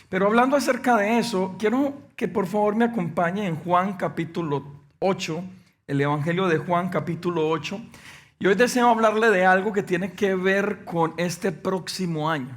Pero hablando acerca de eso, quiero que por favor me acompañe en Juan capítulo 8, el Evangelio de Juan capítulo 8. Y hoy deseo hablarle de algo que tiene que ver con este próximo año.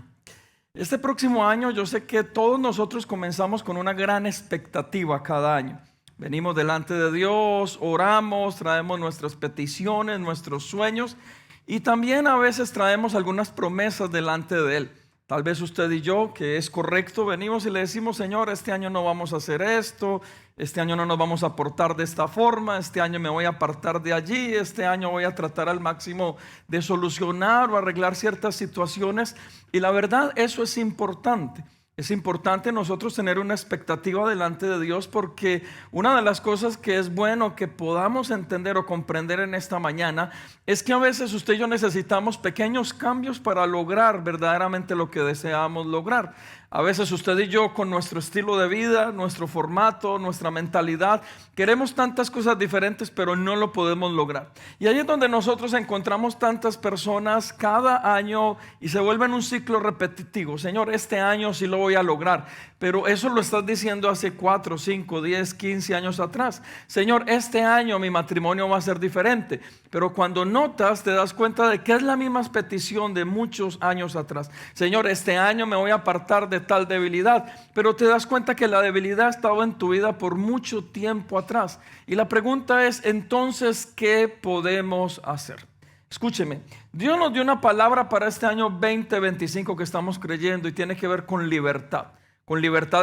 Este próximo año yo sé que todos nosotros comenzamos con una gran expectativa cada año. Venimos delante de Dios, oramos, traemos nuestras peticiones, nuestros sueños y también a veces traemos algunas promesas delante de Él. Tal vez usted y yo, que es correcto, venimos y le decimos: Señor, este año no vamos a hacer esto, este año no nos vamos a portar de esta forma, este año me voy a apartar de allí, este año voy a tratar al máximo de solucionar o arreglar ciertas situaciones. Y la verdad, eso es importante. Es importante nosotros tener una expectativa delante de Dios, porque una de las cosas que es bueno que podamos entender o comprender en esta mañana es que a veces usted y yo necesitamos pequeños cambios para lograr verdaderamente lo que deseamos lograr. A veces usted y yo, con nuestro estilo de vida, nuestro formato, nuestra mentalidad, queremos tantas cosas diferentes, pero no lo podemos lograr. Y ahí es donde nosotros encontramos tantas personas cada año y se vuelve un ciclo repetitivo. Señor, este año sí lo voy a lograr, pero eso lo estás diciendo hace 4, 5, 10, 15 años atrás. Señor, este año mi matrimonio va a ser diferente, pero cuando notas te das cuenta de que es la misma petición de muchos años atrás. Señor, este año me voy a apartar de tal debilidad, pero te das cuenta que la debilidad ha estado en tu vida por mucho tiempo atrás. Y la pregunta es, entonces, ¿qué podemos hacer? Escúcheme, Dios nos dio una palabra para este año 2025 que estamos creyendo, y tiene que ver con libertad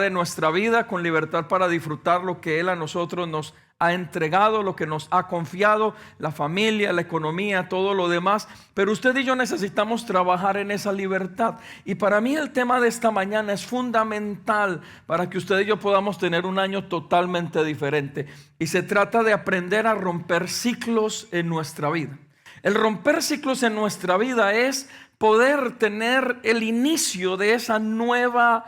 de nuestra vida, con libertad para disfrutar lo que Él a nosotros nos ha entregado, lo que nos ha confiado, la familia, la economía, todo lo demás. Pero usted y yo necesitamos trabajar en esa libertad. Y para mí el tema de esta mañana es fundamental para que usted y yo podamos tener un año totalmente diferente. Y se trata de aprender a romper ciclos en nuestra vida. El romper ciclos en nuestra vida es poder tener el inicio de esa nueva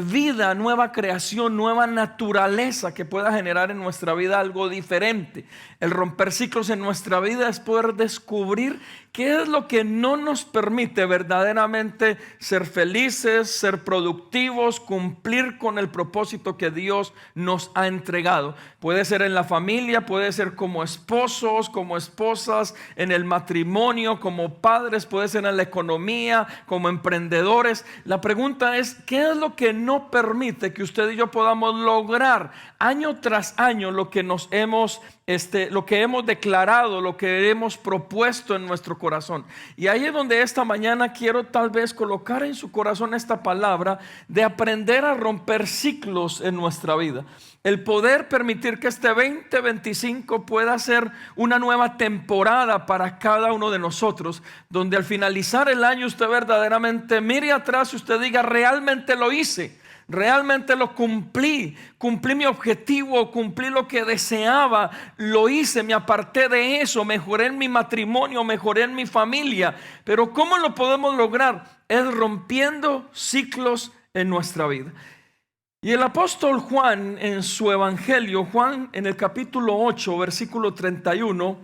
vida, nueva creación, nueva naturaleza que pueda generar en nuestra vida algo diferente. El romper ciclos en nuestra vida es poder descubrir qué es lo que no nos permite verdaderamente ser felices, ser productivos, cumplir con el propósito que Dios nos ha entregado. Puede ser en la familia, puede ser como esposos, como esposas, en el matrimonio, como padres, puede ser en la economía, como emprendedores. La pregunta es, ¿qué es lo que no permite que usted y yo podamos lograr año tras año lo que nos hemos lo que hemos declarado, lo que hemos propuesto en nuestro corazón? Y ahí es donde esta mañana quiero tal vez colocar en su corazón esta palabra de aprender a romper ciclos en nuestra vida. El poder permitir que este 2025 pueda ser una nueva temporada para cada uno de nosotros, donde al finalizar el año usted verdaderamente mire atrás y usted diga: realmente lo hice. Realmente lo cumplí mi objetivo, cumplí lo que deseaba, lo hice, me aparté de eso, mejoré en mi matrimonio, mejoré en mi familia. Pero ¿cómo lo podemos lograr? Es rompiendo ciclos en nuestra vida. Y el apóstol Juan, en su evangelio, Juan en el capítulo 8, versículo 31,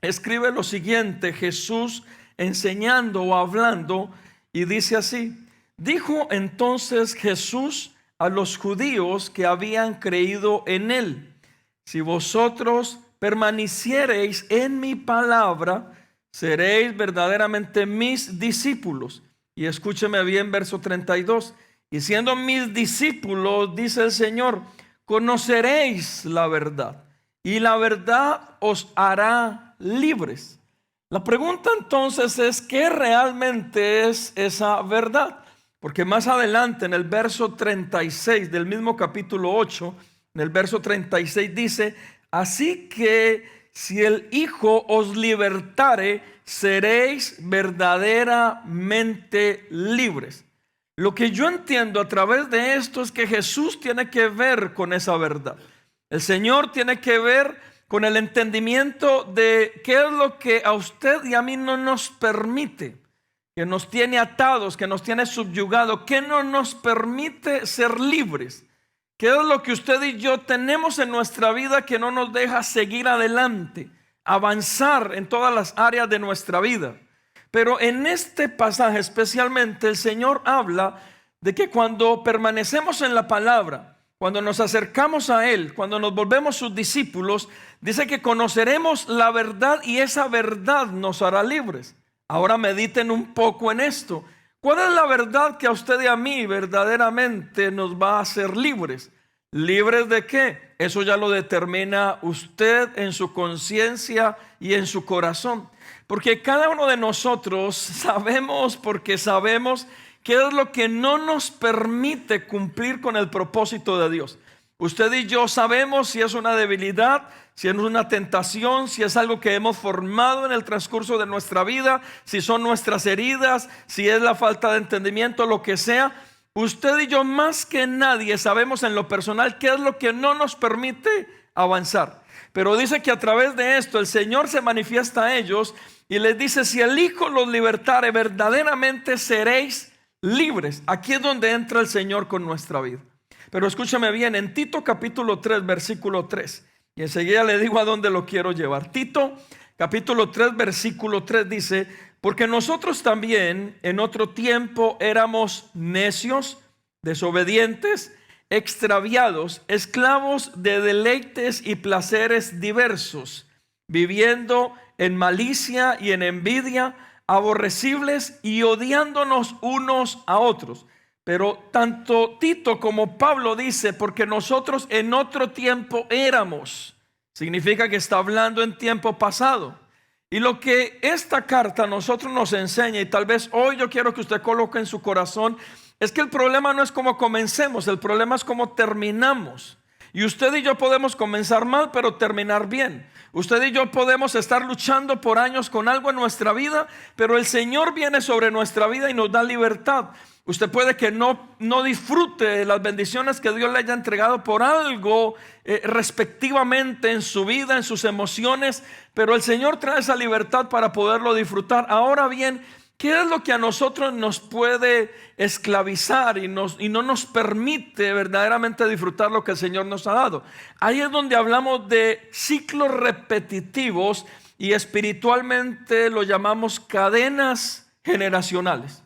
escribe lo siguiente, Jesús enseñando o hablando, y dice así: dijo entonces Jesús a los judíos que habían creído en él: si vosotros permaneciereis en mi palabra, seréis verdaderamente mis discípulos. Y escúcheme bien, verso 32. Y siendo mis discípulos, dice el Señor, conoceréis la verdad, y la verdad os hará libres. La pregunta entonces es, ¿qué realmente es esa verdad? Porque más adelante en el verso 36 del mismo capítulo 8, en el verso 36 dice: así que si el Hijo os libertare, seréis verdaderamente libres. Lo que yo entiendo a través de esto es que Jesús tiene que ver con esa verdad. El Señor tiene que ver con el entendimiento de qué es lo que a usted y a mí no nos permite, que nos tiene atados, que nos tiene subyugados, que no nos permite ser libres. ¿Qué es lo que usted y yo tenemos en nuestra vida que no nos deja seguir adelante, avanzar en todas las áreas de nuestra vida? Pero en este pasaje especialmente el Señor habla de que cuando permanecemos en la palabra, cuando nos acercamos a Él, cuando nos volvemos sus discípulos, dice que conoceremos la verdad y esa verdad nos hará libres. Ahora mediten un poco en esto. ¿Cuál es la verdad que a usted y a mí verdaderamente nos va a hacer libres? ¿Libres de qué? Eso ya lo determina usted en su conciencia y en su corazón. Porque cada uno de nosotros sabemos, porque sabemos qué es lo que no nos permite cumplir con el propósito de Dios. Usted y yo sabemos si es una debilidad, si es una tentación, si es algo que hemos formado en el transcurso de nuestra vida, si son nuestras heridas, si es la falta de entendimiento, lo que sea. Usted y yo más que nadie sabemos en lo personal qué es lo que no nos permite avanzar. Pero dice que a través de esto el Señor se manifiesta a ellos y les dice: si el Hijo los libertare, verdaderamente seréis libres. Aquí es donde entra el Señor con nuestra vida. Pero escúchame bien, en Tito capítulo 3, versículo 3, y enseguida le digo a dónde lo quiero llevar. Tito capítulo 3, versículo 3 dice: porque nosotros también en otro tiempo éramos necios, desobedientes, extraviados, esclavos de deleites y placeres diversos, viviendo en malicia y en envidia, aborrecibles y odiándonos unos a otros. Pero tanto Tito como Pablo dice: porque nosotros en otro tiempo éramos. Significa que está hablando en tiempo pasado. Y lo que esta carta a nosotros nos enseña, y tal vez hoy yo quiero que usted coloque en su corazón, es que el problema no es cómo comencemos, el problema es cómo terminamos. Y usted y yo podemos comenzar mal, pero terminar bien. Usted y yo podemos estar luchando por años con algo en nuestra vida, pero el Señor viene sobre nuestra vida y nos da libertad. Usted puede que no disfrute las bendiciones que Dios le haya entregado por algo respectivamente en su vida, en sus emociones, pero el Señor trae esa libertad para poderlo disfrutar. Ahora bien, ¿qué es lo que a nosotros nos puede esclavizar y no nos permite verdaderamente disfrutar lo que el Señor nos ha dado? Ahí es donde hablamos de ciclos repetitivos y espiritualmente lo llamamos cadenas generacionales.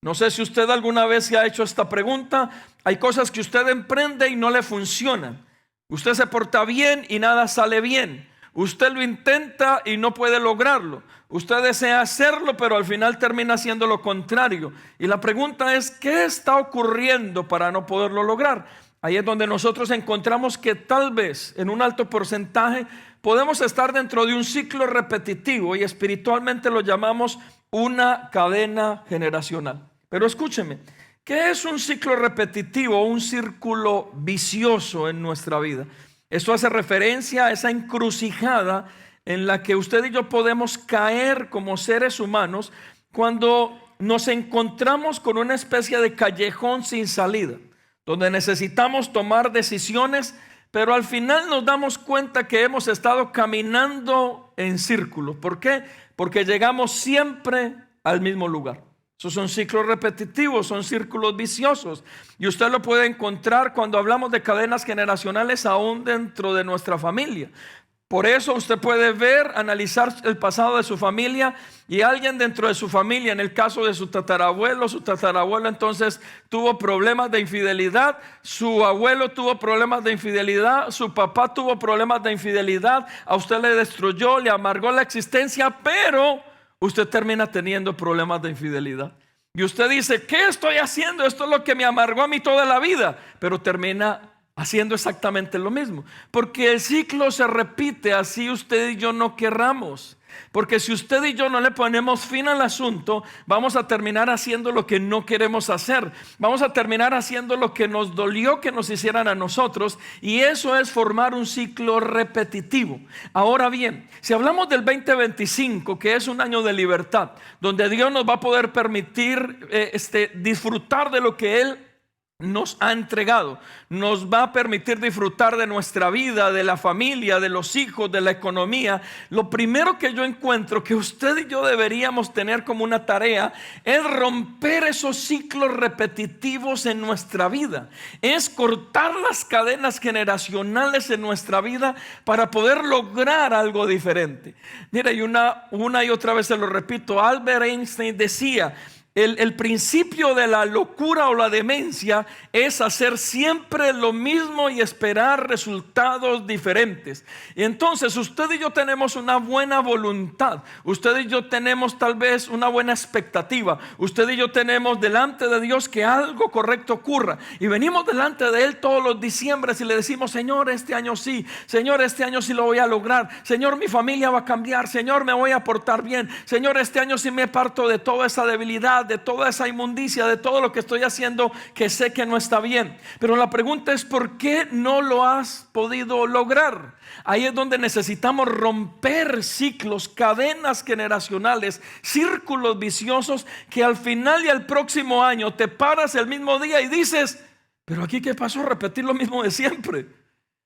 No sé si usted alguna vez se ha hecho esta pregunta. Hay cosas que usted emprende y no le funcionan. Usted se porta bien y nada sale bien. Usted lo intenta y no puede lograrlo. Usted desea hacerlo, pero al final termina haciendo lo contrario. Y la pregunta es: ¿qué está ocurriendo para no poderlo lograr? Ahí es donde nosotros encontramos que tal vez en un alto porcentaje podemos estar dentro de un ciclo repetitivo, y espiritualmente lo llamamos una cadena generacional. Pero escúcheme, ¿qué es un ciclo repetitivo, un círculo vicioso en nuestra vida? Esto hace referencia a esa encrucijada en la que usted y yo podemos caer como seres humanos cuando nos encontramos con una especie de callejón sin salida, donde necesitamos tomar decisiones, pero al final nos damos cuenta que hemos estado caminando en círculos. ¿Por qué? Porque llegamos siempre al mismo lugar. Esos son ciclos repetitivos, son círculos viciosos. Y usted lo puede encontrar cuando hablamos de cadenas generacionales aún dentro de nuestra familia. Por eso usted puede ver, analizar el pasado de su familia, y alguien dentro de su familia, en el caso de su tatarabuelo entonces tuvo problemas de infidelidad, su abuelo tuvo problemas de infidelidad, su papá tuvo problemas de infidelidad, a usted le destruyó, le amargó la existencia, pero usted termina teniendo problemas de infidelidad. Y usted dice: ¿qué estoy haciendo? Esto es lo que me amargó a mí toda la vida. Pero termina haciendo exactamente lo mismo. Porque el ciclo se repite, así usted y yo no querramos. Porque si usted y yo no le ponemos fin al asunto, vamos a terminar haciendo lo que no queremos hacer. Vamos a terminar haciendo lo que nos dolió que nos hicieran a nosotros, y eso es formar un ciclo repetitivo. Ahora bien, si hablamos del 2025, que es un año de libertad, donde Dios nos va a poder permitir disfrutar de lo que Él nos ha entregado, nos va a permitir disfrutar de nuestra vida, de la familia, de los hijos, de la economía. Lo primero que yo encuentro que usted y yo deberíamos tener como una tarea es romper esos ciclos repetitivos en nuestra vida, es cortar las cadenas generacionales en nuestra vida para poder lograr algo diferente. Mira, y una y otra vez se lo repito, Albert Einstein decía: El principio de la locura o la demencia es hacer siempre lo mismo y esperar resultados diferentes. Y entonces usted y yo tenemos una buena voluntad. Usted y yo tenemos tal vez una buena expectativa. Usted y yo tenemos delante de Dios que algo correcto ocurra. Y venimos delante de Él todos los diciembres y le decimos: Señor, este año sí. Señor, este año sí lo voy a lograr. Señor, mi familia va a cambiar. Señor, me voy a portar bien. Señor, este año sí me parto de toda esa debilidad, de toda esa inmundicia, de todo lo que estoy haciendo que sé que no está bien. Pero la pregunta es: ¿por qué no lo has podido lograr? Ahí es donde necesitamos romper ciclos, cadenas generacionales, círculos viciosos, que al final y al próximo año te paras el mismo día y dices: pero aquí ¿qué pasó? Repetir lo mismo de siempre.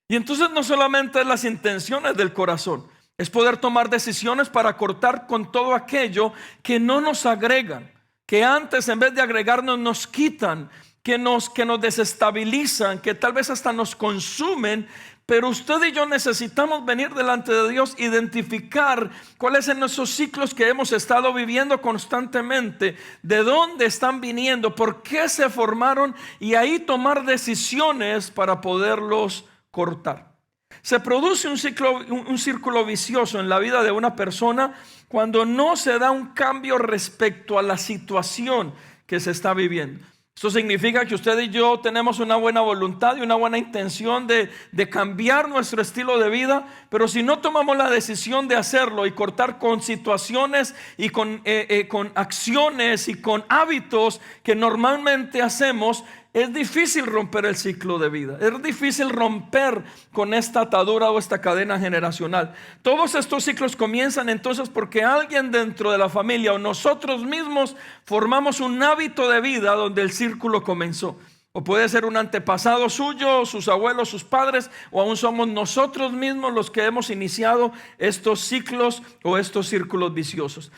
Y entonces no solamente es las intenciones del corazón, es poder tomar decisiones para cortar con todo aquello que no nos agregan, que antes en vez de agregarnos nos quitan, que nos desestabilizan, que tal vez hasta nos consumen. Pero usted y yo necesitamos venir delante de Dios, identificar cuáles son esos ciclos que hemos estado viviendo constantemente, de dónde están viniendo, por qué se formaron, y ahí tomar decisiones para poderlos cortar. Se produce un círculo vicioso en la vida de una persona cuando no se da un cambio respecto a la situación que se está viviendo. Esto significa que usted y yo tenemos una buena voluntad y una buena intención de cambiar nuestro estilo de vida, pero si no tomamos la decisión de hacerlo y cortar con situaciones y con acciones y con hábitos que normalmente hacemos, es difícil romper el ciclo de vida. Es difícil romper con esta atadura o esta cadena generacional. Todos estos ciclos comienzan entonces porque alguien dentro de la familia o nosotros mismos formamos un hábito de vida donde el círculo comenzó. O puede ser un antepasado suyo, sus abuelos, sus padres, o aún somos nosotros mismos los que hemos iniciado estos ciclos o estos círculos viciosos.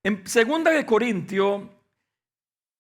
En 2 de Corintios,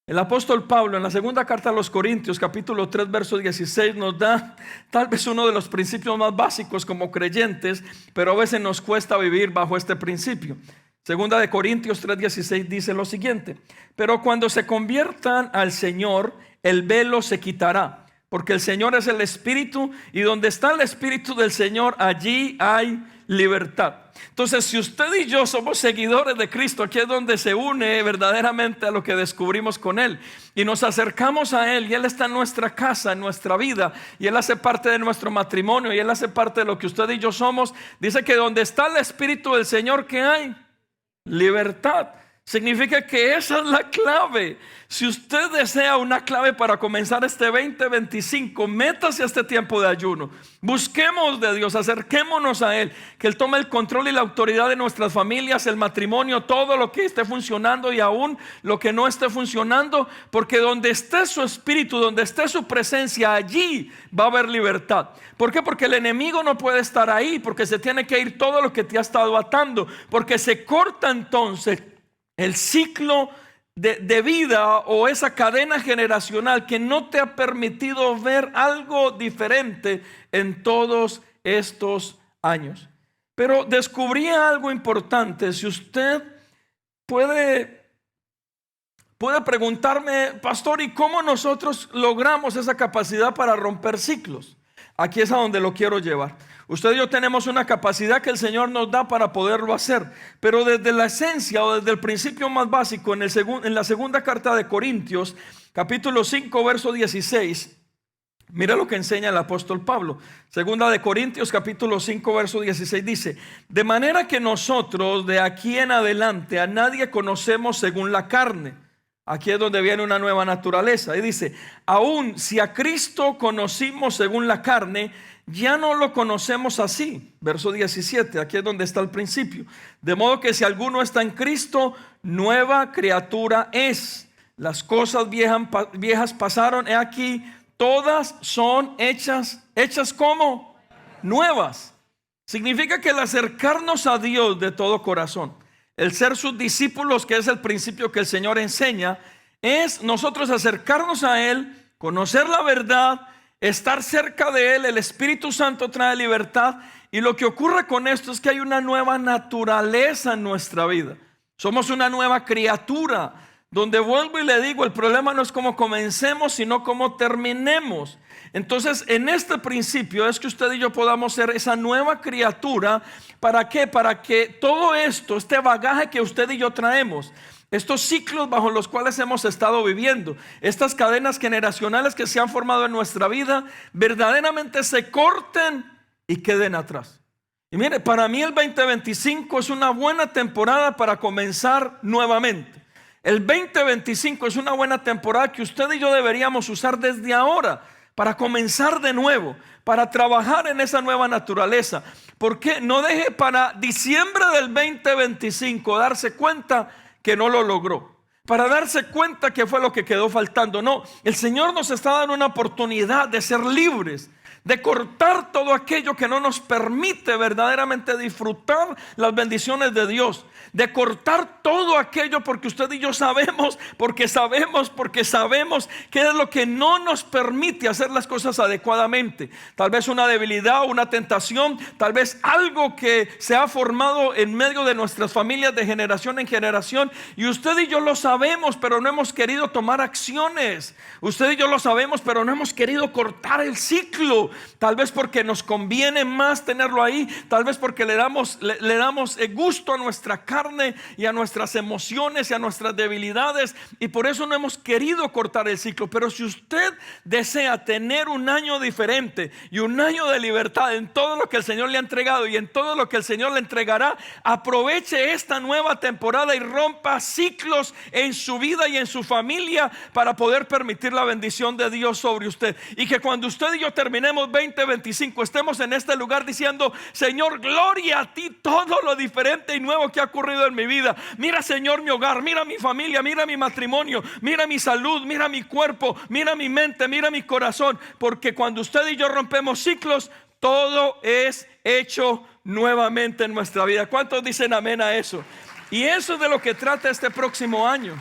el apóstol Pablo, en la segunda carta a los Corintios, capítulo 3, verso 16, nos da tal vez uno de los principios más básicos como creyentes, pero a veces nos cuesta vivir bajo este principio. Segunda de Corintios 3, 16 dice lo siguiente: pero cuando se conviertan al Señor, el velo se quitará, porque el Señor es el Espíritu, y donde está el Espíritu del Señor, allí hay libertad. Entonces, si usted y yo somos seguidores de Cristo, aquí es donde se une verdaderamente a lo que descubrimos con Él, y nos acercamos a Él, y Él está en nuestra casa, en nuestra vida, y Él hace parte de nuestro matrimonio, y Él hace parte de lo que usted y yo somos. Dice que donde está el Espíritu del Señor, ¿qué hay? Libertad. Significa que esa es la clave. Si usted desea una clave para comenzar este 2025, métase a este tiempo de ayuno. Busquemos de Dios, acerquémonos a Él, que Él tome el control y la autoridad de nuestras familias, el matrimonio, todo lo que esté funcionando y aún lo que no esté funcionando, porque donde esté su espíritu, donde esté su presencia, allí va a haber libertad. ¿Por qué? Porque el enemigo no puede estar ahí, porque se tiene que ir todo lo que te ha estado atando, porque se corta entonces el ciclo de vida o esa cadena generacional que no te ha permitido ver algo diferente en todos estos años. Pero descubrí algo importante. Si usted puede preguntarme: pastor, ¿y cómo nosotros logramos esa capacidad para romper ciclos? Aquí es a donde lo quiero llevar. Usted y yo tenemos una capacidad que el Señor nos da para poderlo hacer, pero desde la esencia o desde el principio más básico, en la segunda carta de Corintios, capítulo 5, verso 16, mira lo que enseña el apóstol Pablo. Segunda de Corintios, capítulo 5, verso 16 dice: de manera que nosotros de aquí en adelante a nadie conocemos según la carne. Aquí es donde viene una nueva naturaleza. Y dice: aún si a Cristo conocimos según la carne, ya no lo conocemos así. Verso 17, aquí es donde está el principio. De modo que si alguno está en Cristo, nueva criatura es. Las cosas viejas pasaron, he aquí, todas son hechas como nuevas. Significa que el acercarnos a Dios de todo corazón, el ser sus discípulos, que es el principio que el Señor enseña, es nosotros acercarnos a Él, conocer la verdad, estar cerca de Él. El Espíritu Santo trae libertad, y lo que ocurre con esto es que hay una nueva naturaleza en nuestra vida. Somos una nueva criatura. donde vuelvo y le digo, el problema no es cómo comencemos, sino cómo terminemos. Entonces, en este principio es que usted y yo podamos ser esa nueva criatura. ¿Para qué? Para que todo esto, este bagaje que usted y yo traemos, estos ciclos bajo los cuales hemos estado viviendo, estas cadenas generacionales que se han formado en nuestra vida, verdaderamente se corten y queden atrás. Y mire, para mí el 2025 es una buena temporada para comenzar nuevamente. El 2025 es una buena temporada que usted y yo deberíamos usar desde ahora para comenzar de nuevo, para trabajar en esa nueva naturaleza. ¿Por qué? No deje para diciembre del 2025 darse cuenta que no lo logró, para darse cuenta que fue lo que quedó faltando. No, el Señor nos está dando una oportunidad de ser libres, de cortar todo aquello que no nos permite verdaderamente disfrutar las bendiciones de Dios, de cortar todo aquello, porque usted y yo sabemos, porque sabemos que es lo que no nos permite hacer las cosas adecuadamente. Tal vez una debilidad, una tentación, tal vez algo que se ha formado en medio de nuestras familias de generación en generación, y usted y yo lo sabemos, pero no hemos querido tomar acciones. Usted y yo lo sabemos, pero no hemos querido cortar el ciclo. Tal vez porque nos conviene más tenerlo ahí, tal vez porque le damos gusto a nuestra carne y a nuestras emociones y a nuestras debilidades, y por eso no hemos querido cortar el ciclo. Pero si usted desea tener un año diferente y un año de libertad en todo lo que el Señor le ha entregado y en todo lo que el Señor le entregará, aproveche esta nueva temporada y rompa ciclos en su vida y en su familia para poder permitir la bendición de Dios sobre usted. Y que cuando usted y yo terminemos 2025 estemos en este lugar diciendo: Señor, gloria a ti, todo lo diferente y nuevo que ha ocurrido en mi vida. Mira, Señor, mi hogar, mira mi familia, mira mi matrimonio, mira mi salud, mira mi cuerpo, mira mi mente, mira mi corazón. Porque cuando usted y yo rompemos ciclos, todo es hecho nuevamente en nuestra vida. ¿Cuántos dicen amén a eso? Y eso es de lo que trata este próximo año,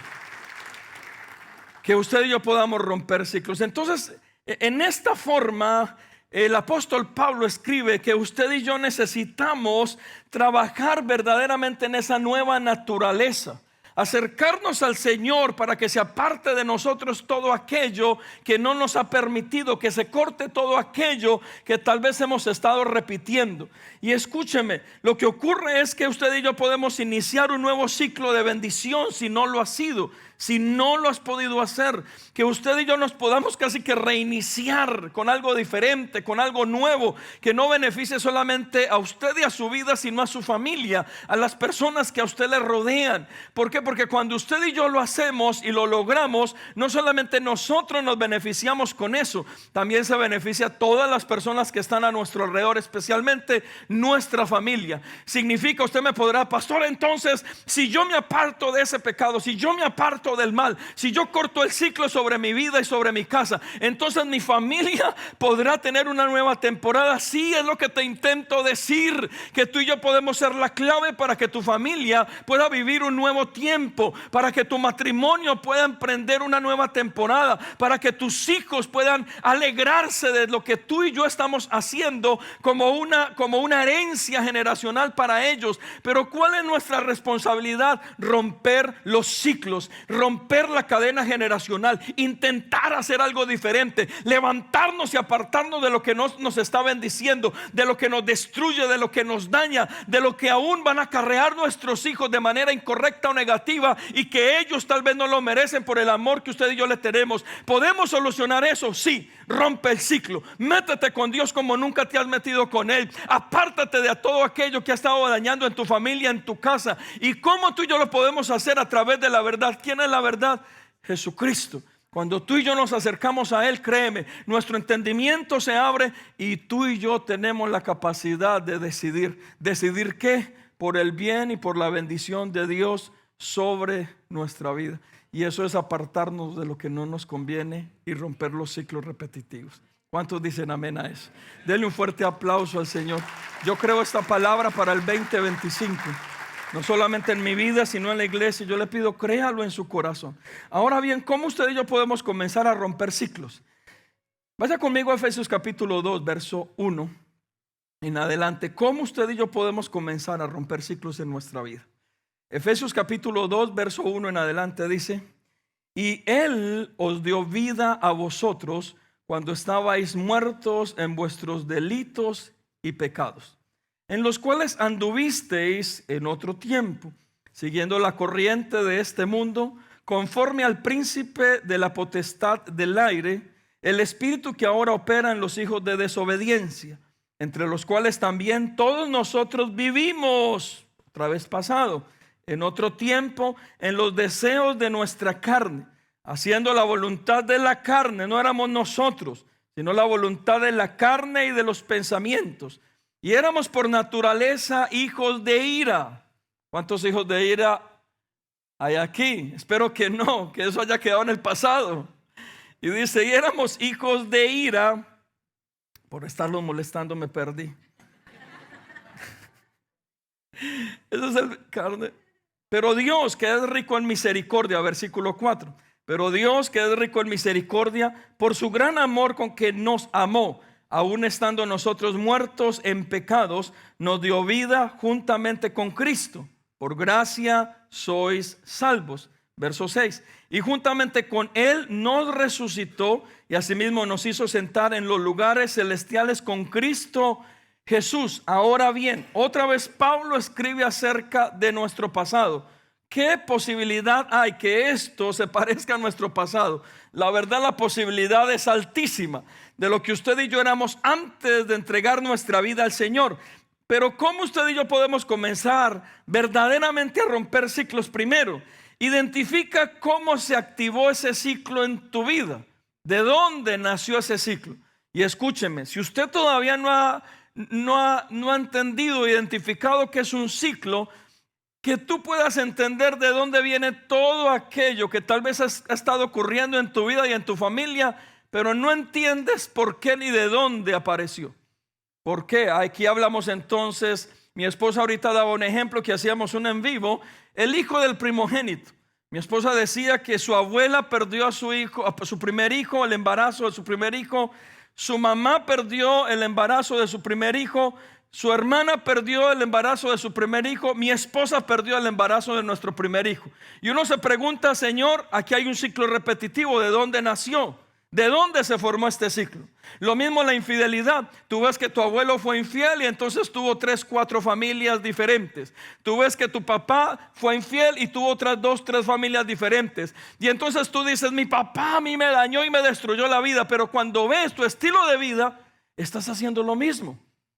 que usted y yo podamos romper ciclos. Entonces, en esta forma, el apóstol Pablo escribe que usted y yo necesitamos trabajar verdaderamente en esa nueva naturaleza, acercarnos al Señor para que se aparte de nosotros todo aquello que no nos ha permitido, que se corte todo aquello que tal vez hemos estado repitiendo. Y escúcheme, lo que ocurre es que usted y yo podemos iniciar un nuevo ciclo de bendición si no lo ha sido. Si no lo has podido hacer, que usted y yo nos podamos casi que reiniciar con algo diferente, con algo nuevo, que no beneficie solamente a usted y a su vida, sino a su familia, a las personas que a usted le rodean. ¿Por qué? Porque cuando usted y yo lo hacemos y lo logramos, no solamente nosotros nos beneficiamos con eso, también se beneficia a todas las personas que están a nuestro alrededor, especialmente nuestra familia. Significa, usted me podrá: pastor, entonces, si yo me aparto de ese pecado, si yo me aparto del mal, si yo corto el ciclo sobre mi vida y sobre mi casa, entonces mi familia podrá tener una nueva temporada. Sí, es lo que te intento decir, que tú y yo podemos ser la clave para que tu familia pueda vivir un nuevo tiempo, para que tu matrimonio pueda emprender una nueva temporada, para que tus hijos puedan alegrarse de lo que tú y yo estamos haciendo como una herencia generacional para ellos. Pero ¿cuál es nuestra responsabilidad? Romper los ciclos, romper la cadena generacional, intentar hacer algo diferente, levantarnos y apartarnos de lo que nos está bendiciendo, de lo que nos destruye, de lo que nos daña, de lo que aún van a acarrear nuestros hijos de manera incorrecta o negativa, y que ellos tal vez no lo merecen por el amor que usted y yo le tenemos. ¿Podemos solucionar eso? Sí. Rompe el ciclo, métete con Dios como nunca te has metido con Él, apártate de todo aquello que ha estado dañando en tu familia, en tu casa. ¿Y cómo tú y yo lo podemos hacer? A través de la verdad. ¿Quién es la verdad? Jesucristo. Cuando tú y yo nos acercamos a Él, créeme, nuestro entendimiento se abre y tú y yo tenemos la capacidad de ¿decidir qué? Por el bien y por la bendición de Dios sobre nuestra vida. Y eso es apartarnos de lo que no nos conviene y romper los ciclos repetitivos. ¿Cuántos dicen amén a eso? Denle un fuerte aplauso al Señor. Yo creo esta palabra para el 2025. No solamente en mi vida, sino en la iglesia. Yo le pido, créalo en su corazón. Ahora bien, ¿cómo usted y yo podemos comenzar a romper ciclos? Vaya conmigo a Efesios capítulo 2, verso 1 en adelante. ¿Cómo usted y yo podemos comenzar a romper ciclos en nuestra vida? Efesios capítulo 2, verso 1 en adelante dice: y Él os dio vida a vosotros cuando estabais muertos en vuestros delitos y pecados, en los cuales anduvisteis en otro tiempo, siguiendo la corriente de este mundo, conforme al príncipe de la potestad del aire, el espíritu que ahora opera en los hijos de desobediencia, entre los cuales también todos nosotros vivimos, otra vez pasado, en otro tiempo, en los deseos de nuestra carne, haciendo la voluntad de la carne. No éramos nosotros, sino la voluntad de la carne y de los pensamientos. Y éramos por naturaleza hijos de ira. ¿Cuántos hijos de ira hay aquí? Espero que no, que eso haya quedado en el pasado. Y dice, y éramos hijos de ira. Por estarlos molestando me perdí. Eso es el carne. Pero Dios, que es rico en misericordia, versículo 4. Pero Dios, que es rico en misericordia, por su gran amor con que nos amó, aun estando nosotros muertos en pecados, nos dio vida juntamente con Cristo. Por gracia sois salvos. Verso 6. Y juntamente con Él nos resucitó y asimismo nos hizo sentar en los lugares celestiales con Cristo Jesús. Ahora bien, otra vez Pablo escribe acerca de nuestro pasado. ¿Qué posibilidad hay que esto se parezca a nuestro pasado? La verdad, la posibilidad es altísima de lo que usted y yo éramos antes de entregar nuestra vida al Señor. Pero ¿cómo usted y yo podemos comenzar verdaderamente a romper ciclos primero? Identifica cómo se activó ese ciclo en tu vida. ¿De dónde nació ese ciclo? Y escúcheme, si usted todavía no ha entendido, identificado que es un ciclo, que tú puedas entender de dónde viene todo aquello que tal vez ha estado ocurriendo en tu vida y en tu familia, pero no entiendes por qué ni de dónde apareció. ¿Por qué? Aquí hablamos entonces, mi esposa ahorita daba un ejemplo que hacíamos un en vivo, el hijo del primogénito. Mi esposa decía que su abuela perdió a su hijo, a su primer hijo, el embarazo de su primer hijo. Su mamá perdió el embarazo de su primer hijo. Su hermana perdió el embarazo de su primer hijo. Mi esposa perdió el embarazo de nuestro primer hijo. Y uno se pregunta, Señor, aquí hay un ciclo repetitivo. ¿De dónde nació? ¿De dónde se formó este ciclo? Lo mismo la infidelidad. Tú ves que tu abuelo fue infiel y entonces tuvo 3, 4 familias diferentes. Tú ves que tu papá fue infiel y tuvo otras 2, 3 familias diferentes. Y entonces tú dices, mi papá a mí me dañó y me destruyó la vida. Pero cuando ves tu estilo de vida, estás haciendo lo mismo.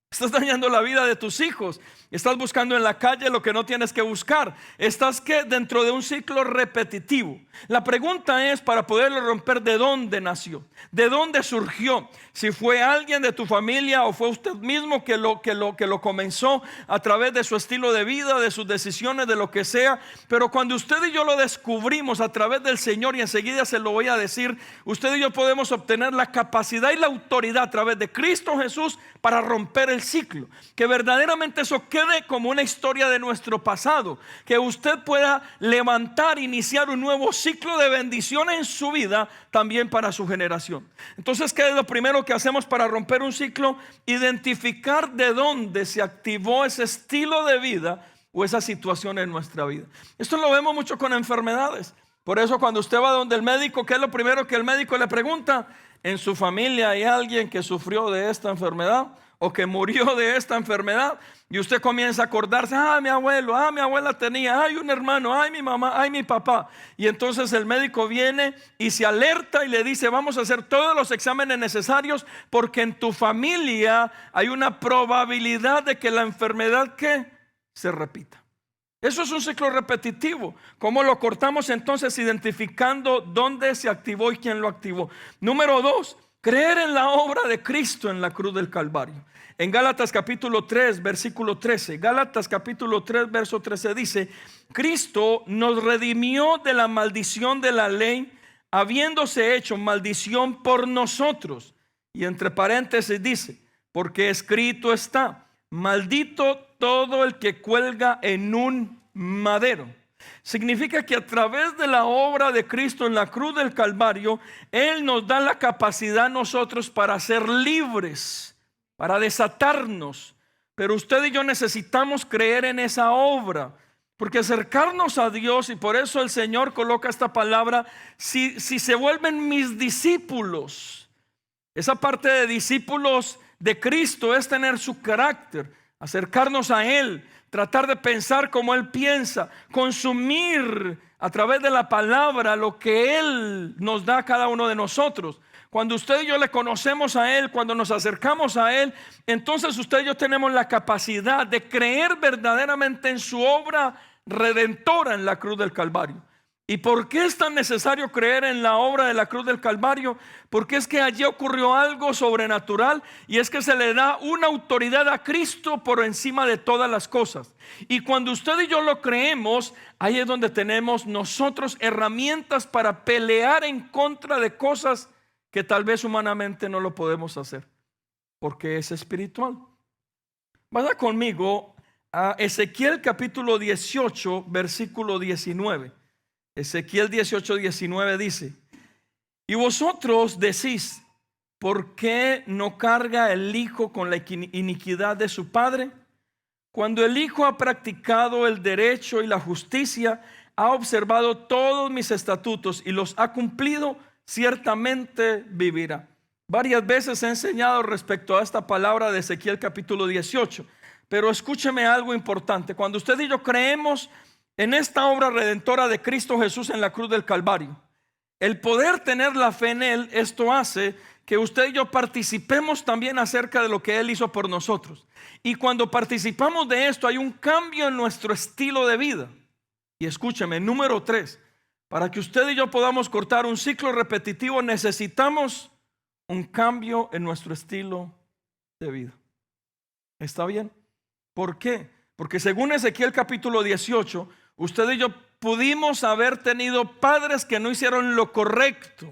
Estás dañando la vida de tus hijos. Estás buscando en la calle lo que no tienes que buscar. Estás dentro de un ciclo repetitivo. La pregunta es, para poderlo romper, ¿de dónde nació? ¿De dónde surgió? Si fue alguien de tu familia o fue usted mismo que lo comenzó a través de su estilo de vida, de sus decisiones, de lo que sea. Pero cuando usted y yo lo descubrimos a través del Señor, y enseguida se lo voy a decir, usted y yo podemos obtener la capacidad y la autoridad a través de Cristo Jesús para romper el ciclo. Que verdaderamente eso quede como una historia de nuestro pasado. Que usted pueda levantar, iniciar un nuevo ciclo de bendición en su vida, también para su generación. Entonces, ¿qué es lo primero que hacemos para romper un ciclo? Identificar de dónde se activó ese estilo de vida o esa situación en nuestra vida. Esto lo vemos mucho con enfermedades. Por eso cuando usted va donde el médico, ¿qué es lo primero que el médico le pregunta? ¿En su familia hay alguien que sufrió de esta enfermedad o que murió de esta enfermedad? Y usted comienza a acordarse, mi abuelo, mi abuela tenía, un hermano, mi mamá, mi papá. Y entonces el médico viene y se alerta y le dice, vamos a hacer todos los exámenes necesarios porque en tu familia hay una probabilidad de que la enfermedad se repita. Eso es un ciclo repetitivo. ¿Cómo lo cortamos entonces? Identificando dónde se activó y quién lo activó. Número 2, creer en la obra de Cristo en la cruz del Calvario. En Gálatas capítulo 3, versículo 13. Gálatas capítulo 3, verso 13 dice, Cristo nos redimió de la maldición de la ley, habiéndose hecho maldición por nosotros. Y entre paréntesis dice, porque escrito está, maldito todo el que cuelga en un madero. Significa que a través de la obra de Cristo en la cruz del Calvario, Él nos da la capacidad a nosotros para ser libres, para desatarnos. Pero usted y yo necesitamos creer en esa obra. Porque acercarnos a Dios, y por eso el Señor coloca esta palabra, si se vuelven mis discípulos. Esa parte de discípulos de Cristo es tener su carácter, acercarnos a Él, tratar de pensar como Él piensa, consumir a través de la palabra lo que Él nos da a cada uno de nosotros. Cuando usted y yo le conocemos a Él, cuando nos acercamos a Él, entonces usted y yo tenemos la capacidad de creer verdaderamente en su obra redentora en la cruz del Calvario. ¿Y por qué es tan necesario creer en la obra de la cruz del Calvario? Porque es que allí ocurrió algo sobrenatural, y es que se le da una autoridad a Cristo por encima de todas las cosas. Y cuando usted y yo lo creemos, ahí es donde tenemos nosotros herramientas para pelear en contra de cosas que tal vez humanamente no lo podemos hacer, porque es espiritual. Vaya conmigo a Ezequiel capítulo 18, versículo 19. Ezequiel 18, 19 dice: y vosotros decís, ¿por qué no carga el hijo con la iniquidad de su padre? Cuando el hijo ha practicado el derecho y la justicia, ha observado todos mis estatutos y los ha cumplido, ciertamente vivirá. Varias veces he enseñado respecto a esta palabra de Ezequiel capítulo 18, pero escúcheme algo importante. Cuando usted y yo creemos en esta obra redentora de Cristo Jesús en la cruz del Calvario, el poder tener la fe en Él, esto hace que usted y yo participemos también acerca de lo que Él hizo por nosotros. Y cuando participamos de esto, hay un cambio en nuestro estilo de vida. Y escúcheme, número 3, para que usted y yo podamos cortar un ciclo repetitivo, necesitamos un cambio en nuestro estilo de vida. ¿Está bien? ¿Por qué? Porque según Ezequiel capítulo 18, usted y yo pudimos haber tenido padres que no hicieron lo correcto,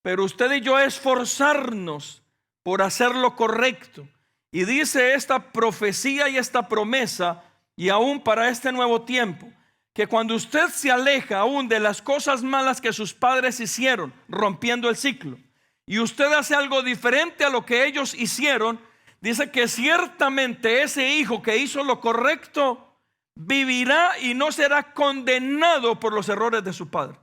pero usted y yo esforzarnos por hacer lo correcto. Y dice esta profecía y esta promesa, y aún para este nuevo tiempo, que cuando usted se aleja aún de las cosas malas que sus padres hicieron, rompiendo el ciclo, y usted hace algo diferente a lo que ellos hicieron, dice que ciertamente ese hijo que hizo lo correcto vivirá y no será condenado por los errores de su padre.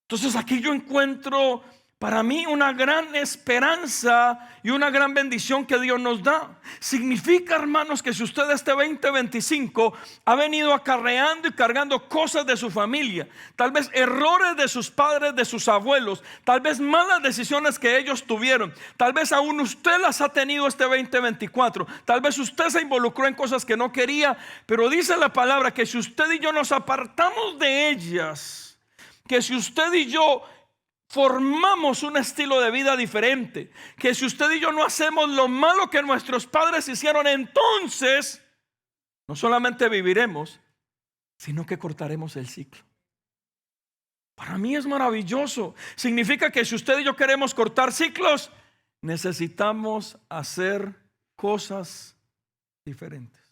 Entonces aquí yo encuentro para mí una gran esperanza y una gran bendición que Dios nos da. Significa, hermanos, que si usted este 2025 ha venido acarreando y cargando cosas de su familia, tal vez errores de sus padres, de sus abuelos, tal vez malas decisiones que ellos tuvieron, tal vez aún usted las ha tenido este 2024, tal vez usted se involucró en cosas que no quería, pero dice la palabra que si usted y yo nos apartamos de ellas, que si usted y yo formamos un estilo de vida diferente, que si usted y yo no hacemos lo malo que nuestros padres hicieron, entonces no solamente viviremos, sino que cortaremos el ciclo. Para mí es maravilloso. Significa que si usted y yo queremos cortar ciclos, necesitamos hacer cosas diferentes.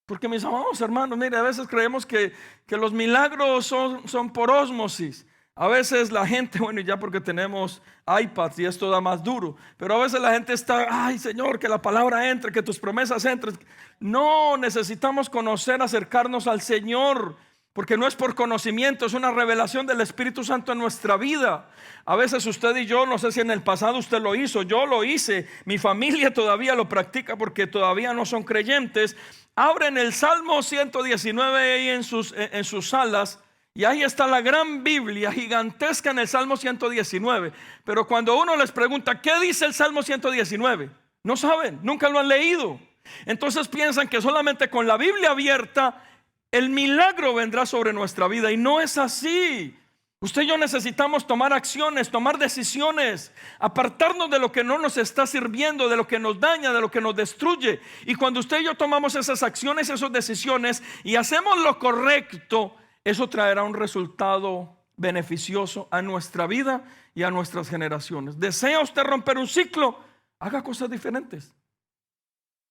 Porque mis amados hermanos, mire, a veces creemos que los milagros son por ósmosis. A veces la gente, bueno, ya porque tenemos iPads y esto da más duro, pero a veces la gente está, ay Señor, que la palabra entre, que tus promesas entren. No, necesitamos conocer, acercarnos al Señor, porque no es por conocimiento, es una revelación del Espíritu Santo en nuestra vida. A veces usted y yo, no sé si en el pasado usted lo hizo, yo lo hice, mi familia todavía lo practica porque todavía no son creyentes. Abren el Salmo 119 ahí en sus salas. Y ahí está la gran Biblia gigantesca en el Salmo 119. Pero cuando uno les pregunta, ¿qué dice el Salmo 119? No saben, nunca lo han leído. Entonces piensan que solamente con la Biblia abierta el milagro vendrá sobre nuestra vida. Y no es así. Usted y yo necesitamos tomar acciones, tomar decisiones, apartarnos de lo que no nos está sirviendo, de lo que nos daña, de lo que nos destruye. Y cuando usted y yo tomamos esas acciones, esas decisiones y hacemos lo correcto, eso traerá un resultado beneficioso a nuestra vida y a nuestras generaciones. ¿Desea usted romper un ciclo? Haga cosas diferentes.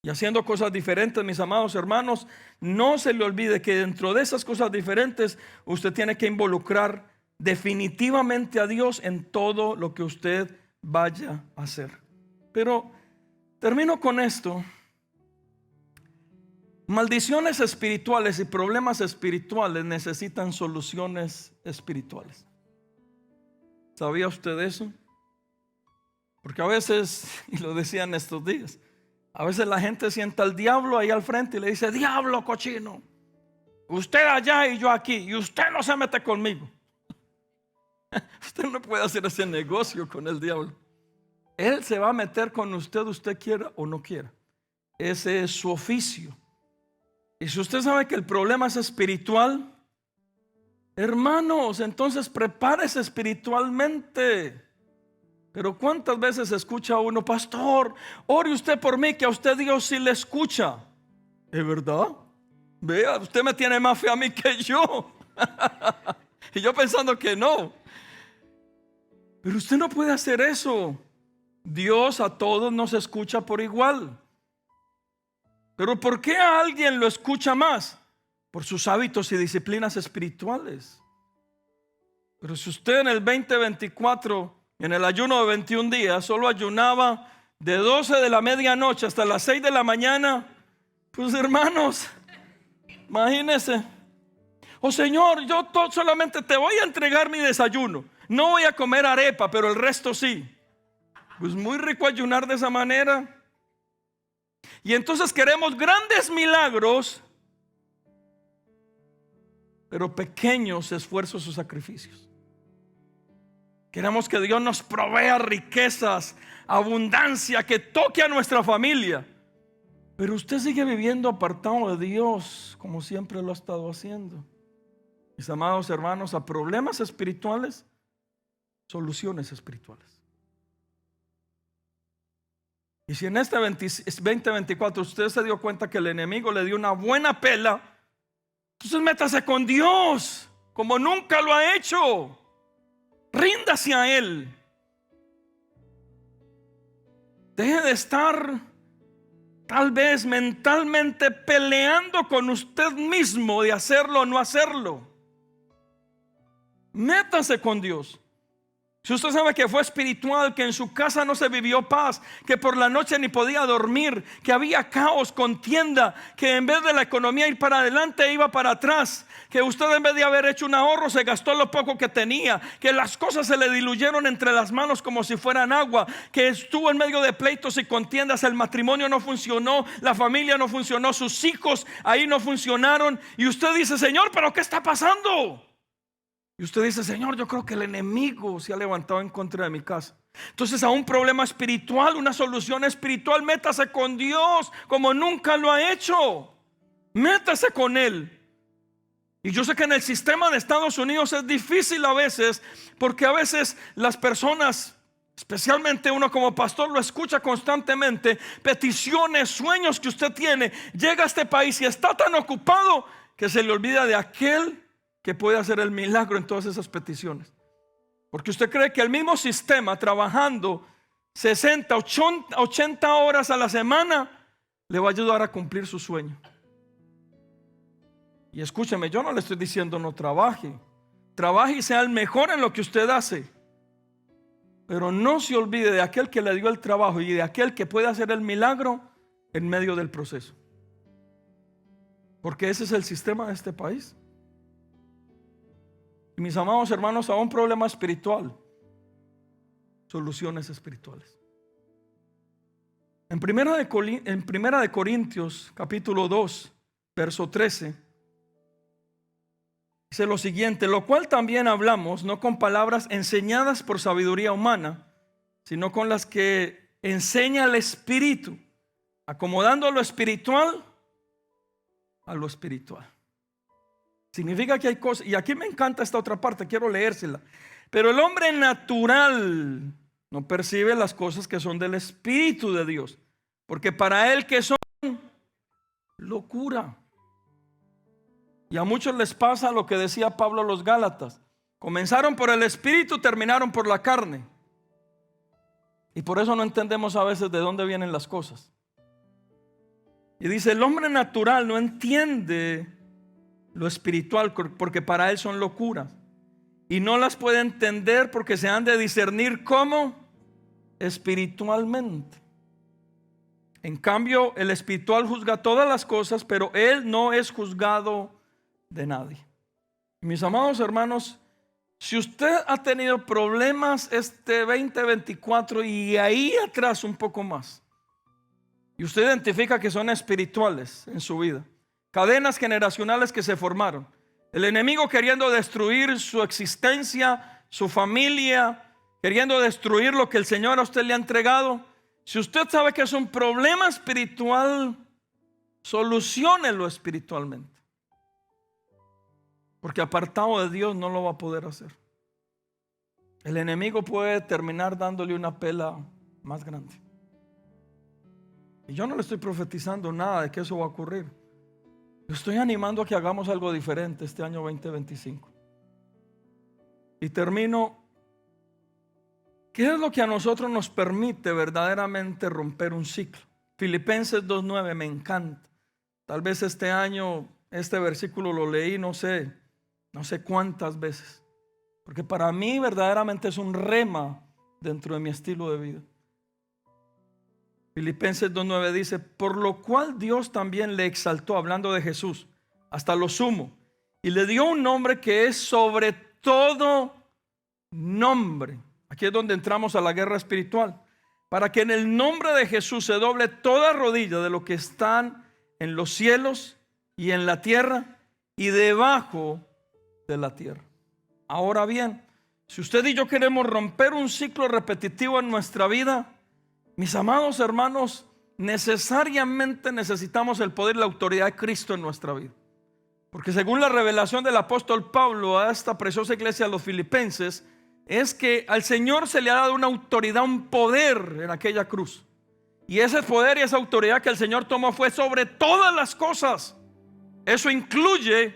Y haciendo cosas diferentes, mis amados hermanos, no se le olvide que dentro de esas cosas diferentes usted tiene que involucrar definitivamente a Dios en todo lo que usted vaya a hacer. Pero termino con esto. Maldiciones espirituales y problemas espirituales necesitan soluciones espirituales. ¿Sabía usted eso? Porque a veces, y lo decían estos días, a veces la gente sienta al diablo ahí al frente y le dice: diablo cochino, usted allá y yo aquí, y usted no se mete conmigo. Usted no puede hacer ese negocio con el diablo. Él se va a meter con usted, usted quiera o no quiera. Ese es su oficio. Y si usted sabe que el problema es espiritual, hermanos, entonces prepárese espiritualmente. Pero ¿cuántas veces escucha uno: pastor, ore usted por mí, que a usted Dios sí le escucha? ¿Es verdad? Vea, usted me tiene más fe a mí que yo. Y yo pensando que no. Pero usted no puede hacer eso. Dios a todos nos escucha por igual. Pero ¿por qué a alguien lo escucha más? Por sus hábitos y disciplinas espirituales. Pero si usted en el 2024, en el ayuno de 21 días, solo ayunaba de 12 de la medianoche hasta las 6 de la mañana, pues hermanos, imagínense. Oh Señor, yo solamente te voy a entregar mi desayuno. No voy a comer arepa, pero el resto sí. Pues muy rico ayunar de esa manera. Y entonces queremos grandes milagros, pero pequeños esfuerzos o sacrificios. Queremos que Dios nos provea riquezas, abundancia, que toque a nuestra familia. Pero usted sigue viviendo apartado de Dios, como siempre lo ha estado haciendo. Mis amados hermanos, a problemas espirituales, soluciones espirituales. Y si en este 2024 usted se dio cuenta que el enemigo le dio una buena pela, entonces métase con Dios como nunca lo ha hecho. Ríndase a Él. Deje de estar tal vez mentalmente peleando con usted mismo de hacerlo o no hacerlo. Métase con Dios. Si usted sabe que fue espiritual, que en su casa no se vivió paz, que por la noche ni podía dormir, que había caos, contienda, que en vez de la economía ir para adelante iba para atrás, que usted en vez de haber hecho un ahorro se gastó lo poco que tenía, que las cosas se le diluyeron entre las manos como si fueran agua, que estuvo en medio de pleitos y contiendas, el matrimonio no funcionó, la familia no funcionó, sus hijos ahí no funcionaron, y usted dice: Señor, ¿pero qué está pasando? Y usted dice: Señor, yo creo que el enemigo se ha levantado en contra de mi casa. Entonces, a un problema espiritual, una solución espiritual, métase con Dios como nunca lo ha hecho. Métase con Él. Y yo sé que en el sistema de Estados Unidos es difícil a veces, porque a veces las personas, especialmente uno como pastor, lo escucha constantemente, peticiones, sueños que usted tiene. Llega a este país y está tan ocupado que se le olvida de aquel que puede hacer el milagro en todas esas peticiones. Porque usted cree que el mismo sistema, trabajando 60, 80 horas a la semana, le va a ayudar a cumplir su sueño. Y escúcheme, yo no le estoy diciendo no trabaje. Trabaje y sea el mejor en lo que usted hace. Pero no se olvide de aquel que le dio el trabajo y de aquel que puede hacer el milagro en medio del proceso. Porque ese es el sistema de este país. Y mis amados hermanos, a un problema espiritual, soluciones espirituales. En Primera de Corintios capítulo 2 verso 13 dice lo siguiente: lo cual también hablamos, no con palabras enseñadas por sabiduría humana, sino con las que enseña el Espíritu, acomodando lo espiritual a lo espiritual. Significa que hay cosas, y aquí me encanta esta otra parte, quiero leérsela. Pero el hombre natural no percibe las cosas que son del Espíritu de Dios, porque para él que son locura. Y a muchos les pasa lo que decía Pablo a los Gálatas: comenzaron por el Espíritu, terminaron por la carne. Y por eso no entendemos a veces de dónde vienen las cosas. Y dice: el hombre natural no entiende lo espiritual, porque para él son locuras, y no las puede entender porque se han de discernir como espiritualmente. En cambio, el espiritual juzga todas las cosas, pero él no es juzgado de nadie. Mis amados hermanos, si usted ha tenido problemas este 2024 y ahí atrás un poco más, y usted identifica que son espirituales en su vida, cadenas generacionales que se formaron, el enemigo queriendo destruir su existencia, su familia, queriendo destruir lo que el Señor a usted le ha entregado. Si usted sabe que es un problema espiritual, soluciónelo espiritualmente, porque apartado de Dios no lo va a poder hacer. El enemigo puede terminar dándole una pela más grande. Y yo no le estoy profetizando nada de que eso va a ocurrir. Yo estoy animando a que hagamos algo diferente este año 2025. Y termino. ¿Qué es lo que a nosotros nos permite verdaderamente romper un ciclo? Filipenses 2:9 me encanta. Tal vez este año este versículo lo leí no sé cuántas veces, porque para mí verdaderamente es un rema dentro de mi estilo de vida. Filipenses 2:9 dice: por lo cual Dios también le exaltó, hablando de Jesús, hasta lo sumo, y le dio un nombre que es sobre todo nombre. Aquí es donde entramos a la guerra espiritual. Para que en el nombre de Jesús se doble toda rodilla de lo que están en los cielos y en la tierra y debajo de la tierra. Ahora bien, si usted y yo queremos romper un ciclo repetitivo en nuestra vida, mis amados hermanos, necesariamente necesitamos el poder y la autoridad de Cristo en nuestra vida. Porque según la revelación del apóstol Pablo a esta preciosa iglesia de los filipenses, es que al Señor se le ha dado una autoridad, un poder en aquella cruz. Y ese poder y esa autoridad que el Señor tomó fue sobre todas las cosas. Eso incluye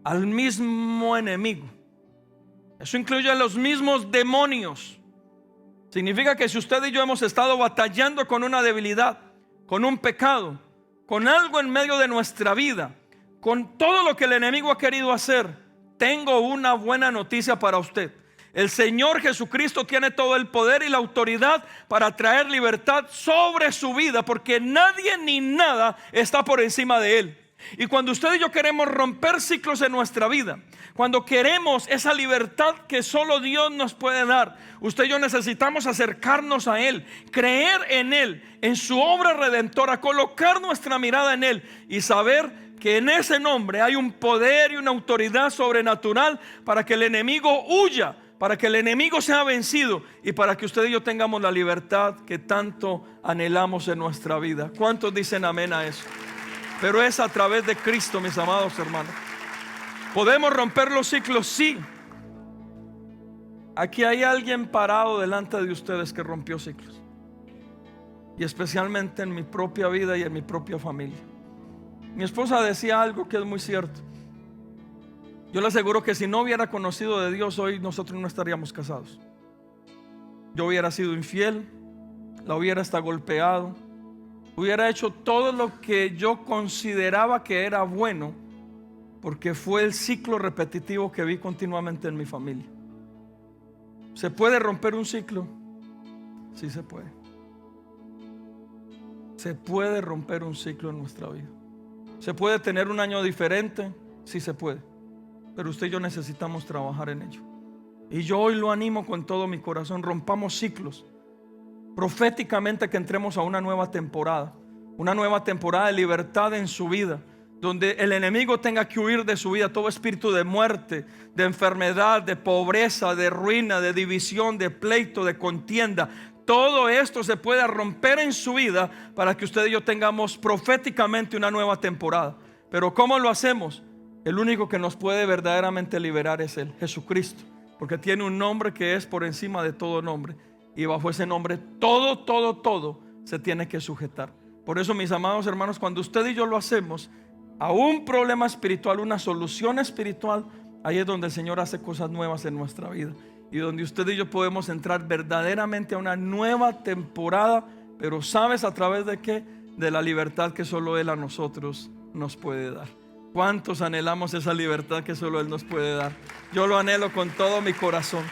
al mismo enemigo. Eso incluye a los mismos demonios. Significa que si usted y yo hemos estado batallando con una debilidad, con un pecado, con algo en medio de nuestra vida, con todo lo que el enemigo ha querido hacer, tengo una buena noticia para usted. El Señor Jesucristo tiene todo el poder y la autoridad para traer libertad sobre su vida, porque nadie ni nada está por encima de Él. Y cuando usted y yo queremos romper ciclos en nuestra vida, cuando queremos esa libertad que solo Dios nos puede dar, usted y yo necesitamos acercarnos a Él, creer en Él, en su obra redentora, colocar nuestra mirada en Él y saber que en ese nombre hay un poder y una autoridad sobrenatural para que el enemigo huya, para que el enemigo sea vencido y para que usted y yo tengamos la libertad que tanto anhelamos en nuestra vida. ¿Cuántos dicen amén a eso? Pero es a través de Cristo, mis amados hermanos. ¿Podemos romper los ciclos? Sí. Aquí hay alguien parado delante de ustedes que rompió ciclos. Y especialmente en mi propia vida y en mi propia familia. Mi esposa decía algo que es muy cierto. Yo le aseguro que si no hubiera conocido de Dios hoy, nosotros no estaríamos casados. Yo hubiera sido infiel, la hubiera hasta golpeado, hubiera hecho todo lo que yo consideraba que era bueno, porque fue el ciclo repetitivo que vi continuamente en mi familia. ¿Se puede romper un ciclo? Sí se puede. Se puede romper un ciclo en nuestra vida. ¿Se puede tener un año diferente? Sí se puede. Pero usted y yo necesitamos trabajar en ello. Y yo hoy lo animo con todo mi corazón. Rompamos ciclos. Proféticamente que entremos a una nueva temporada. Una nueva temporada de libertad en su vida, donde el enemigo tenga que huir de su vida todo espíritu de muerte, de enfermedad, de pobreza, de ruina, de división, de pleito, de contienda. Todo esto se puede romper en su vida para que usted y yo tengamos proféticamente una nueva temporada. Pero ¿cómo lo hacemos? El único que nos puede verdaderamente liberar es Él, Jesucristo, porque tiene un nombre que es por encima de todo nombre, y bajo ese nombre todo se tiene que sujetar. Por eso, mis amados hermanos, cuando usted y yo lo hacemos a un problema espiritual, una solución espiritual, ahí es donde el Señor hace cosas nuevas en nuestra vida y donde usted y yo podemos entrar verdaderamente a una nueva temporada. Pero ¿sabes a través de qué? De la libertad que solo Él a nosotros nos puede dar. ¿Cuántos anhelamos esa libertad que solo Él nos puede dar? Yo lo anhelo con todo mi corazón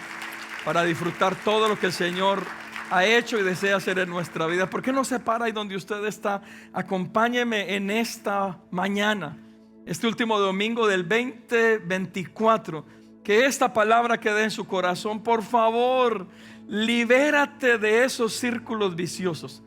para disfrutar todo lo que el Señor ha hecho y desea hacer en nuestra vida. ¿Por qué no se para ahí donde usted está? Acompáñeme en esta mañana, este último domingo del 2024. Que esta palabra quede en su corazón. Por favor, libérate de esos círculos viciosos.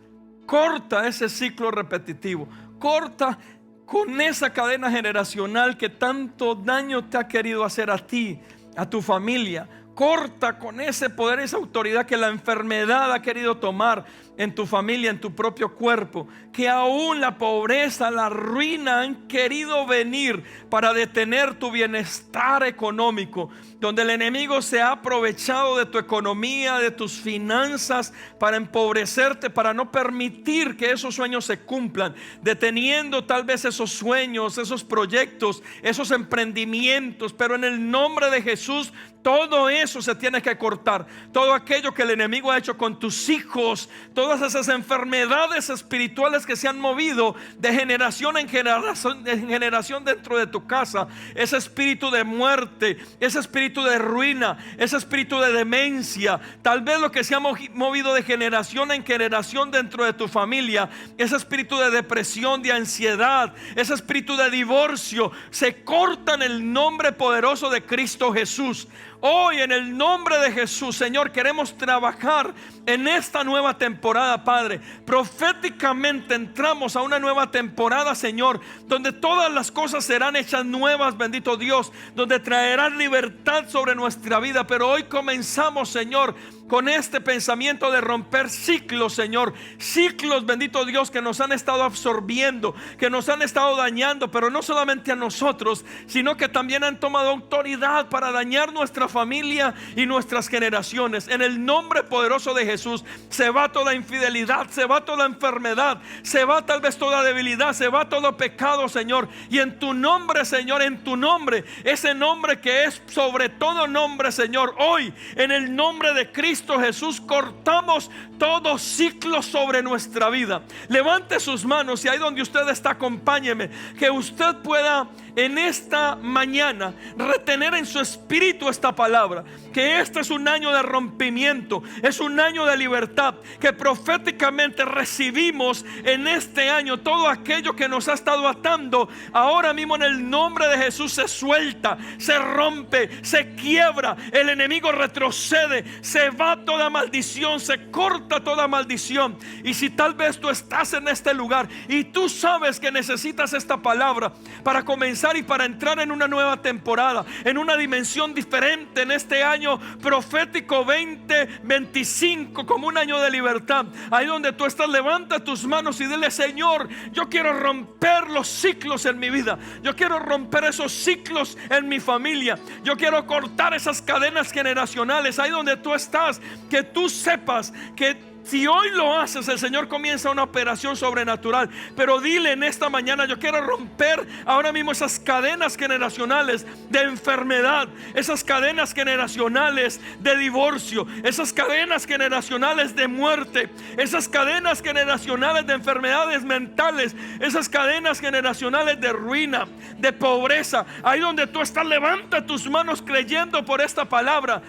Corta ese ciclo repetitivo. Corta con esa cadena generacional que tanto daño te ha querido hacer a ti, a tu familia. Corta con ese poder, esa autoridad que la enfermedad ha querido tomar en tu familia, en tu propio cuerpo. Que aún la pobreza, la ruina han querido venir para detener tu bienestar económico. Donde el enemigo se ha aprovechado de tu economía, de tus finanzas, para empobrecerte, para no permitir que esos sueños se cumplan. Deteniendo tal vez esos sueños, esos proyectos, esos emprendimientos. Pero en el nombre de Jesús, todo eso se tiene que cortar. Todo aquello que el enemigo ha hecho con tus hijos, todas esas enfermedades espirituales que se han movido de generación en generación dentro de tu casa, ese espíritu de muerte, ese espíritu de ruina, ese espíritu de demencia, tal vez lo que se ha movido de generación en generación dentro de tu familia, ese espíritu de depresión, de ansiedad, ese espíritu de divorcio, se corta en el nombre poderoso de Cristo Jesús. Hoy en el nombre de Jesús, Señor, queremos trabajar en esta nueva temporada, Padre. Proféticamente entramos a una nueva temporada, Señor, donde todas las cosas serán hechas nuevas, bendito Dios, donde traerás libertad sobre nuestra vida. Pero hoy comenzamos, Señor, con este pensamiento de romper ciclos, Señor. Ciclos, bendito Dios, que nos han estado absorbiendo, que nos han estado dañando, pero no solamente a nosotros, sino que también han tomado autoridad para dañar nuestra familia y nuestras generaciones. En el nombre poderoso de Jesús, se va toda infidelidad, se va toda enfermedad, se va tal vez toda debilidad, se va todo pecado, Señor. Y en tu nombre, Señor, en tu nombre, ese nombre que es sobre todo nombre, Señor, hoy en el nombre de Cristo Jesús cortamos todo ciclo sobre nuestra vida. Levante sus manos y ahí donde usted está, acompáñeme. Que usted pueda en esta mañana retener en su espíritu esta palabra, que este es un año de rompimiento, es un año de libertad, que proféticamente recibimos en este año todo aquello que nos ha estado atando. Ahora mismo en el nombre de Jesús se suelta, se rompe, se quiebra, el enemigo retrocede, se va toda maldición, se corta toda maldición. Y si tal vez tú estás en este lugar y tú sabes que necesitas esta palabra para comenzar y para entrar en una nueva temporada, en una dimensión diferente, en este año profético 2025, como un año de libertad, ahí donde tú estás, levanta tus manos y dile: Señor, yo quiero romper los ciclos en mi vida, yo quiero romper esos ciclos en mi familia, yo quiero cortar esas cadenas generacionales. Ahí donde tú estás, que tú sepas que si hoy lo haces, el Señor comienza una operación sobrenatural. Pero dile en esta mañana: yo quiero romper ahora mismo esas cadenas generacionales de enfermedad, esas cadenas generacionales de divorcio, esas cadenas generacionales de muerte, esas cadenas generacionales de enfermedades mentales, esas cadenas generacionales de ruina, de pobreza. Ahí donde tú estás, levanta tus manos creyendo por esta palabra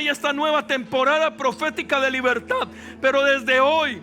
y esta nueva temporada profética de libertad. Pero desde hoy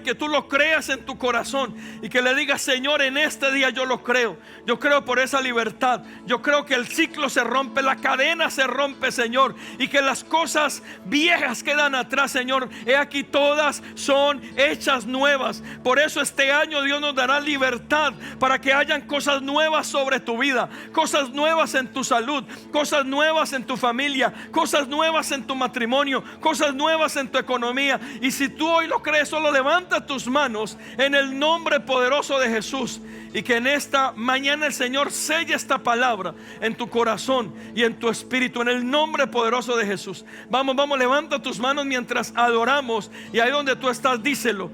que tú lo creas en tu corazón y que le digas: Señor, en este día yo lo creo, yo creo por esa libertad, yo creo que el ciclo se rompe, la cadena se rompe, Señor, y que las cosas viejas quedan atrás, Señor. He aquí, todas son hechas nuevas. Por eso este año Dios nos dará libertad para que hayan cosas nuevas sobre tu vida, cosas nuevas en tu salud, cosas nuevas en tu familia, cosas nuevas en tu matrimonio, cosas nuevas en tu economía. Y si tú hoy lo crees, solo levanta tus manos en el nombre poderoso de Jesús, y que en esta mañana el Señor selle esta palabra en tu corazón y en tu espíritu, en el nombre poderoso de Jesús. Vamos, levanta tus manos mientras adoramos, y ahí donde tú estás, díselo: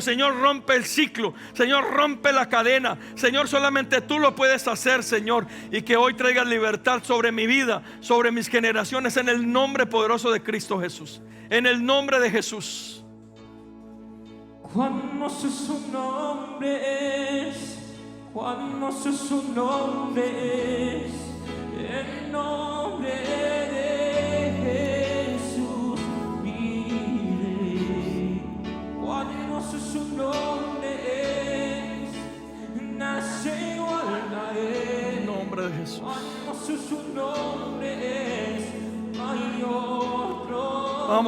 Señor, rompe el ciclo, Señor, rompe la cadena, Señor, solamente tú lo puedes hacer, Señor, y que hoy traigas libertad sobre mi vida, sobre mis generaciones, en el nombre poderoso de Cristo Jesús, en el nombre de Jesús. Cuán hermoso su nombre es, cuán hermoso su nombre es, el nombre de Jesús, mi Jesús. Famoso es su nombre, es mayor.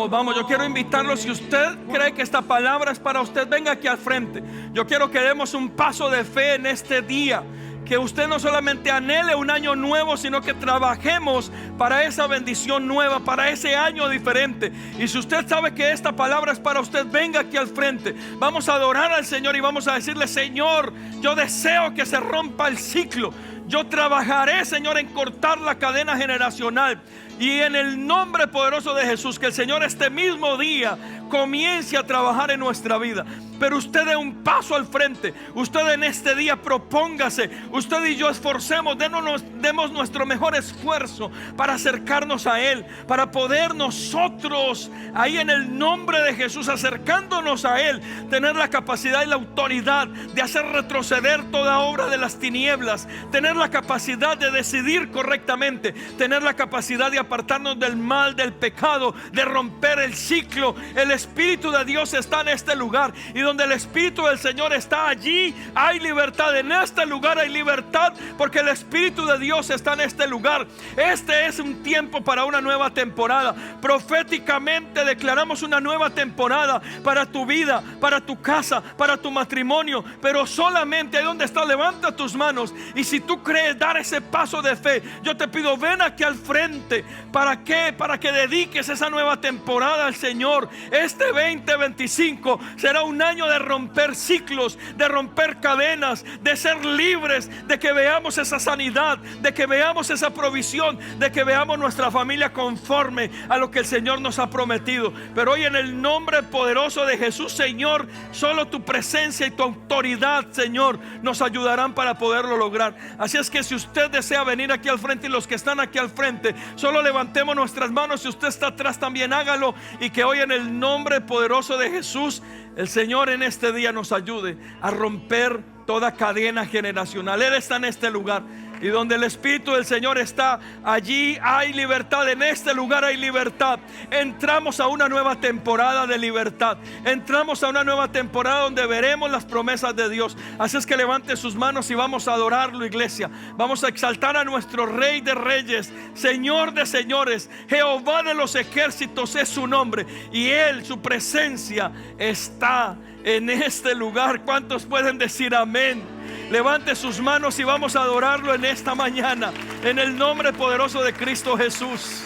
Vamos, yo quiero invitarlo. Si usted cree que esta palabra es para usted, venga aquí al frente. Yo quiero que demos un paso de fe en este día. Que usted no solamente anhele un año nuevo, sino que trabajemos para esa bendición nueva, para ese año diferente. Y si usted sabe que esta palabra es para usted, venga aquí al frente. Vamos a adorar al Señor y vamos a decirle: Señor, yo deseo que se rompa el ciclo. Yo trabajaré, Señor, en cortar la cadena generacional. Y en el nombre poderoso de Jesús, que el Señor este mismo día comience a trabajar en nuestra vida. Pero usted dé un paso al frente. Usted en este día propóngase. Usted y yo esforcemos, demos nuestro mejor esfuerzo para acercarnos a Él, para poder nosotros ahí en el nombre de Jesús, acercándonos a Él, tener la capacidad y la autoridad de hacer retroceder toda obra de las tinieblas, tener la capacidad de decidir correctamente, tener la capacidad de apartarnos del mal, del pecado, de romper el ciclo. El Espíritu de Dios está en este lugar, y donde el Espíritu del Señor está, allí hay libertad. En este lugar hay libertad, porque el Espíritu de Dios está en este lugar. Este es un tiempo para una nueva temporada. Proféticamente declaramos una nueva temporada para tu vida, para tu casa, para tu matrimonio. Pero solamente ahí donde estás, levanta tus manos, y si tú crees dar ese paso de fe, yo te pido, ven aquí al frente. ¿Para qué? Para que dediques esa nueva temporada al Señor. Este 2025 será un año de romper ciclos, de romper cadenas, de ser libres, de que veamos esa sanidad, de que veamos esa provisión, de que veamos nuestra familia conforme a lo que el Señor nos ha prometido. Pero hoy, en el nombre poderoso de Jesús, Señor, solo tu presencia y tu autoridad, Señor, nos ayudarán para poderlo lograr. Así es que si usted desea venir aquí al frente, y los que están aquí al frente, solo levantemos nuestras manos. Si usted está atrás, también hágalo. Y que hoy, en el nombre poderoso de Jesús, el Señor en este día nos ayude a romper toda cadena generacional. Él está en este lugar, y donde el Espíritu del Señor está, allí hay libertad. En este lugar hay libertad. Entramos a una nueva temporada de libertad. Entramos a una nueva temporada donde veremos las promesas de Dios. Así es que levante sus manos y vamos a adorarlo, iglesia. Vamos a exaltar a nuestro Rey de Reyes, Señor de Señores. Jehová de los ejércitos es su nombre, y Él, su presencia está en este lugar. ¿Cuántos pueden decir amén? Levante sus manos y vamos a adorarlo en esta mañana, en el nombre poderoso de Cristo Jesús.